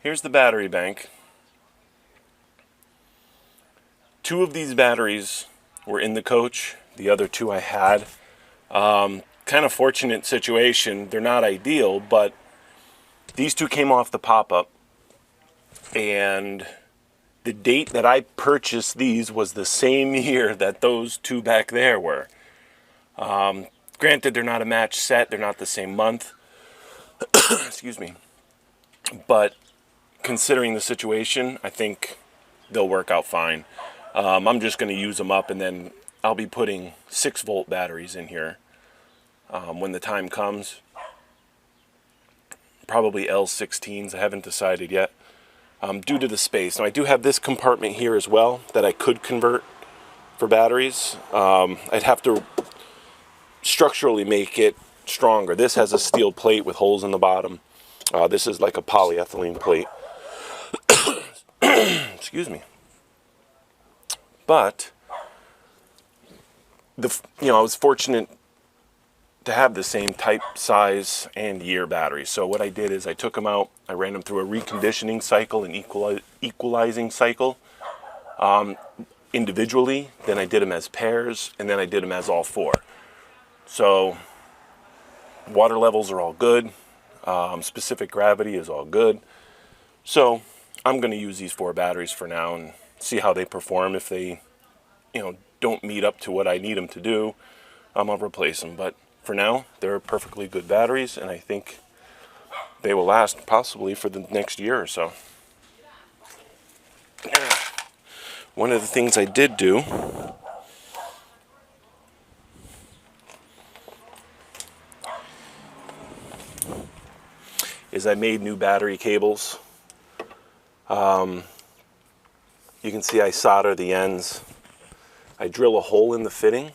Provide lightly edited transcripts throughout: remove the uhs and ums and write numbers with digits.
here's the battery bank. 2 of these batteries were in the coach. The other 2 I had. Kind of fortunate situation. They're not ideal, but these 2 came off the pop-up. And the date that I purchased these was the same year that those 2 back there were. Granted, they're not a match set. They're not the same month. Excuse me. But considering the situation, I think they'll work out fine. I'm just going to use them up, and then I'll be putting 6-volt batteries in here when the time comes. Probably L16s. I haven't decided yet due to the space. Now, I do have this compartment here as well that I could convert for batteries. I'd have to structurally make it stronger. This has a steel plate with holes in the bottom. This is like a polyethylene plate. Excuse me. But I was fortunate to have the same type, size, and year batteries. So what I did is I took them out, I ran them through a reconditioning cycle and equalizing cycle individually. Then I did them as pairs, and then I did them as all 4. So water levels are all good. Specific gravity is all good. So I'm going to use these 4 batteries for now and see how they perform. If they, don't meet up to what I need them to do, I'll replace them. But for now, they're perfectly good batteries, and I think they will last possibly for the next year or so. One of the things I did do is I made new battery cables. You can see I solder the ends. I drill a hole in the fitting.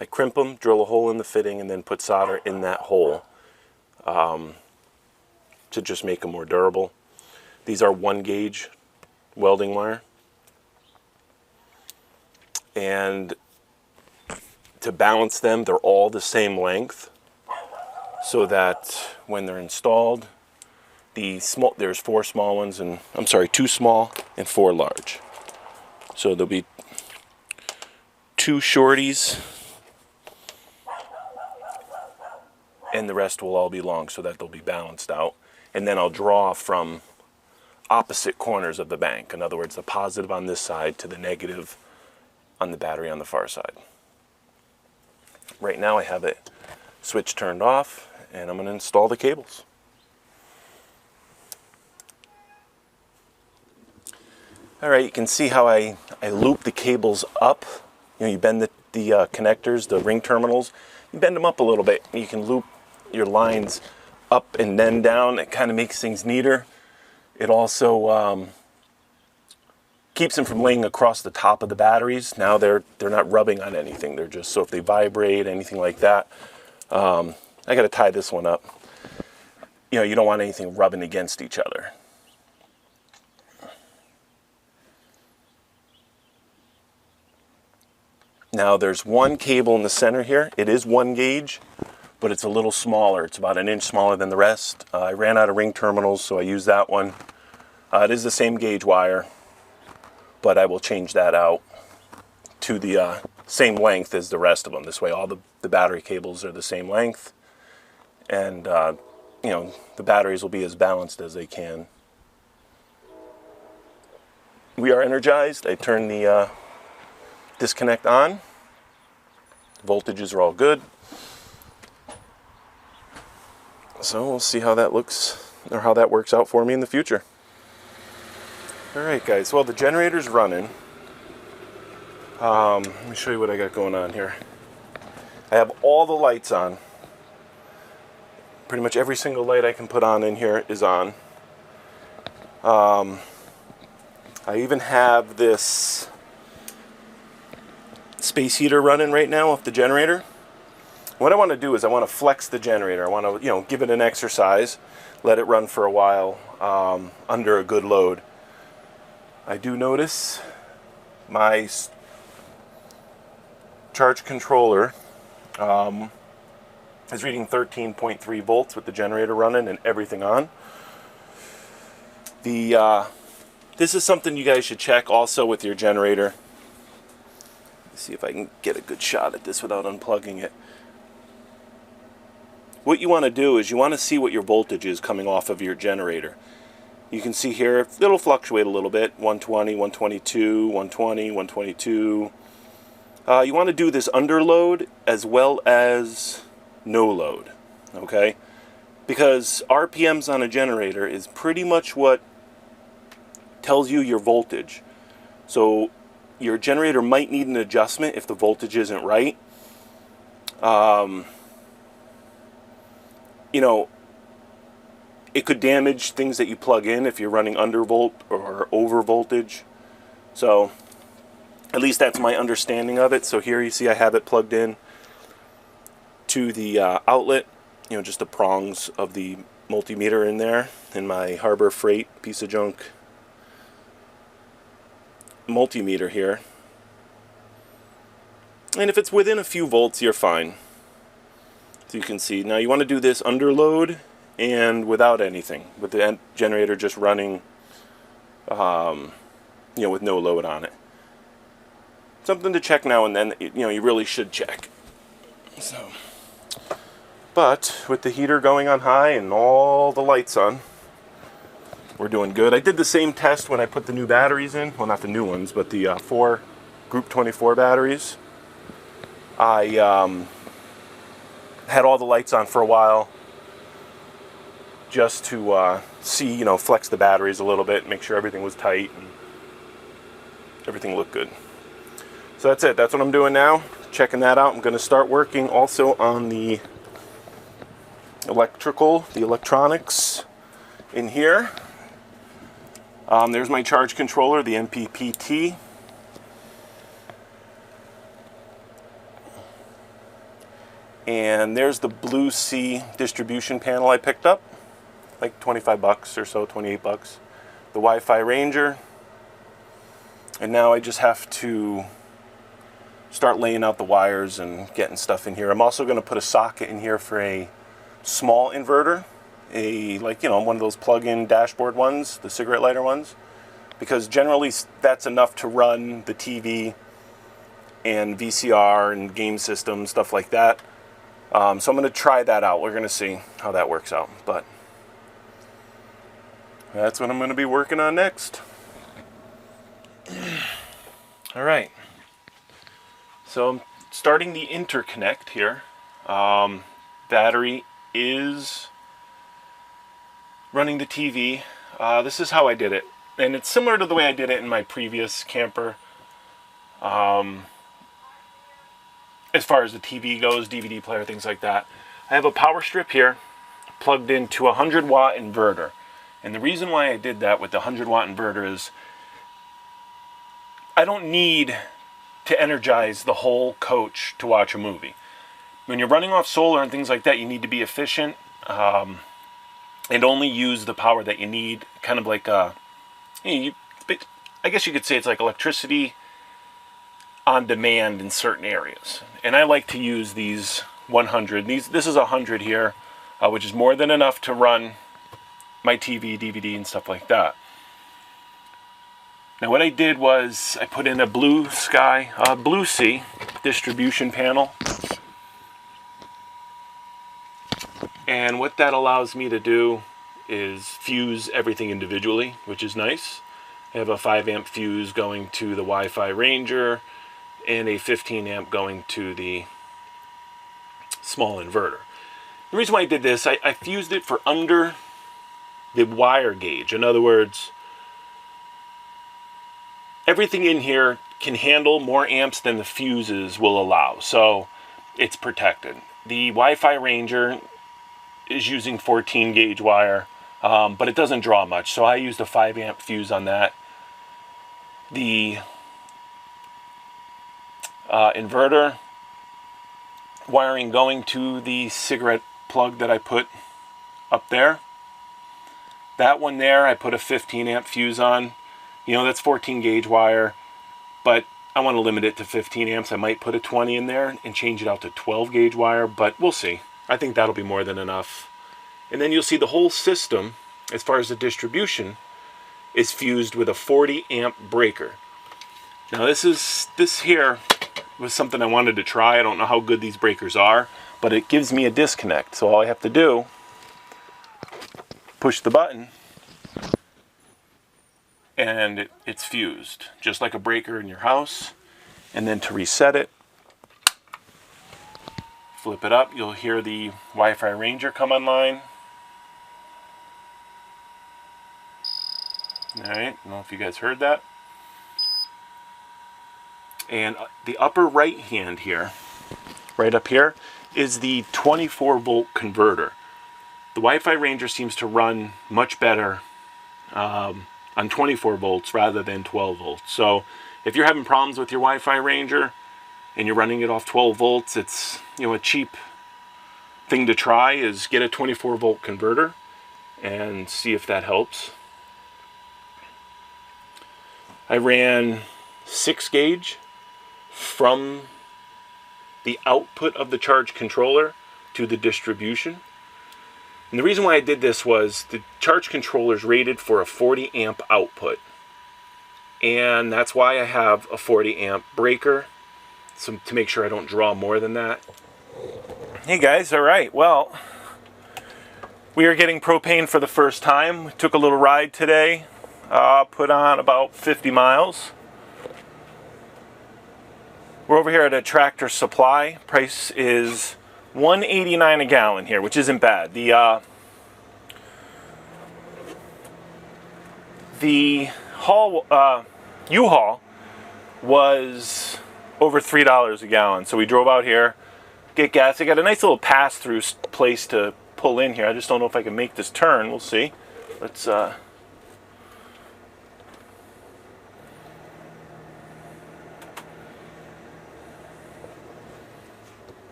I crimp them, drill a hole in the fitting, and then put solder in that hole to just make them more durable. These are 1-gauge welding wire. And to balance them, they're all the same length, so that when they're installed, there's 4 small ones, and 2 small and 4 large. So there'll be 2 shorties, and the rest will all be long, so that they'll be balanced out. And then I'll draw from opposite corners of the bank. In other words, the positive on this side to the negative on the battery on the far side. Right now I have it switch turned off, and I'm going to install the cables. Alright, you can see how I loop the cables up. You bend the connectors, the ring terminals, you bend them up a little bit. You can loop your lines up and then down. It kind of makes things neater. It also keeps them from laying across the top of the batteries. Now they're not rubbing on anything. They're just, so if they vibrate, anything like that. I got to tie this one up. You don't want anything rubbing against each other. Now there's one cable in the center here. It is 1 gauge, but it's a little smaller. It's about 1 inch smaller than the rest. I ran out of ring terminals, so I used that one. It is the same gauge wire, but I will change that out to the same length as the rest of them. This way all the battery cables are the same length, and the batteries will be as balanced as they can. We are energized. I turned the disconnect on. Voltages are all good. So we'll see how that looks, or how that works out for me in the future. Alright guys, well, the generator's running. Let me show you what I got going on here. I have all the lights on. Pretty much every single light I can put on in here is on. I even have this space heater running right now off the generator. What I want to do is I want to flex the generator. I want to, give it an exercise, let it run for a while under a good load. I do notice my charge controller is reading 13.3 volts with the generator running and everything on. This is something you guys should check also with your generator. Let's see if I can get a good shot at this without unplugging it. What you want to do is you want to see what your voltage is coming off of your generator. You can see here, it'll fluctuate a little bit, 120, 122, 120, 122. You want to do this under load as well as no load, okay? Because RPMs on a generator is pretty much what tells you your voltage. So your generator might need an adjustment if the voltage isn't right. You know, it could damage things that you plug in if you're running undervolt or over voltage. So at least that's my understanding of it. So here you see I have it plugged in to the outlet, you know, just the prongs of the multimeter in there, in my Harbor Freight piece of junk multimeter here. And if it's within a few volts, you're fine. So you can see, now you want to do this under load and without anything, with the generator just running, you know, with no load on it. Something to check now and then, you know, you really should check. So, but with the heater going on high and all the lights on, we're doing good. I did the same test when I put the new batteries in. Well, not the new ones, but the 4 Group 24 batteries. I had all the lights on for a while just to see, you know, flex the batteries a little bit, make sure everything was tight and everything looked good. So that's it. That's what I'm doing now. Checking that out. I'm going to start working also on the electronics in here. There's my charge controller, the MPPT. And there's the Blue Sea distribution panel I picked up, like 25 bucks or so, 28 bucks. The Wi-Fi Ranger. And now I just have to start laying out the wires and getting stuff in here. I'm also going to put a socket in here for a small inverter, like, you know, one of those plug-in dashboard ones, the cigarette lighter ones, because generally that's enough to run the TV and VCR and game system, stuff like that. So I'm going to try that out. We're going to see how that works out, but that's what I'm going to be working on next. All right. So I'm starting the interconnect here. Battery is running the TV. This is how I did it. And it's similar to the way I did it in my previous camper. As far as the TV goes, DVD player, things like that. I have a power strip here plugged into a 100-watt inverter. And the reason why I did that with the 100-watt inverter is I don't need to energize the whole coach to watch a movie. When you're running off solar and things like that, you need to be efficient and only use the power that you need. Kind of like, I guess you could say it's like electricity on demand in certain areas. And I like to use these 100. This is 100 here, which is more than enough to run my TV, DVD, and stuff like that. Now what I did was I put in a Blue Sea distribution panel. And what that allows me to do is fuse everything individually, which is nice. I have a 5 amp fuse going to the Wi-Fi Ranger and a 15 amp going to the small inverter. The reason why I did this, I fused it for under the wire gauge. In other words, everything in here can handle more amps than the fuses will allow, so it's protected. The Wi-Fi Ranger is using 14 gauge wire, but it doesn't draw much, so I used a 5 amp fuse on that. The inverter wiring going to the cigarette plug that I put up there. That one there, I put a 15 amp fuse on. You know, that's 14 gauge wire, but I want to limit it to 15 amps. I might put a 20 in there and change it out to 12 gauge wire, but we'll see. I think that'll be more than enough. And then you'll see the whole system, as far as the distribution, is fused with a 40 amp breaker. Now this here was something I wanted to try. I don't know how good these breakers are, but it gives me a disconnect. So all I have to do, push the button, and it's fused, just like a breaker in your house. And then to reset it, flip it up, you'll hear the Wi-Fi Ranger come online. All right, I don't know if you guys heard that. And the upper right hand here, right up here, is the 24 volt converter. The Wi-Fi Ranger seems to run much better on 24 volts rather than 12 volts. So if you're having problems with your Wi-Fi Ranger and you're running it off 12 volts, it's, you know, a cheap thing to try is get a 24 volt converter and see if that helps. I ran 6 gauge from the output of the charge controller to the distribution. And the reason why I did this was the charge controller is rated for a 40 amp output. And that's why I have a 40 amp breaker, so to make sure I don't draw more than that. Hey guys, all right, well, we are getting propane for the first time. We took a little ride today, put on about 50 miles. We're over here at a Tractor Supply. Price is $1.89 a gallon here, which isn't bad. The U-Haul was over $3 a gallon. So we drove out here, get gas. I got a nice little pass-through place to pull in here. I just don't know if I can make this turn. We'll see. Let's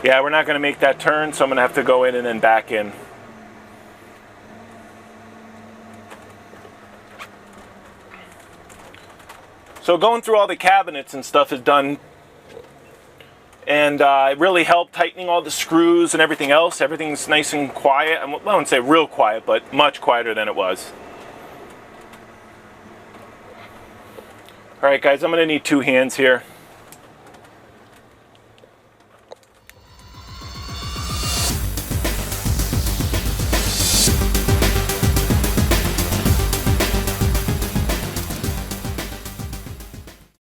yeah, we're not going to make that turn, so I'm going to have to go in and then back in. So going through all the cabinets and stuff is done, and it really helped tightening all the screws and everything else. Everything's nice and quiet. I wouldn't say real quiet, but much quieter than it was. All right, guys, I'm going to need 2 hands here.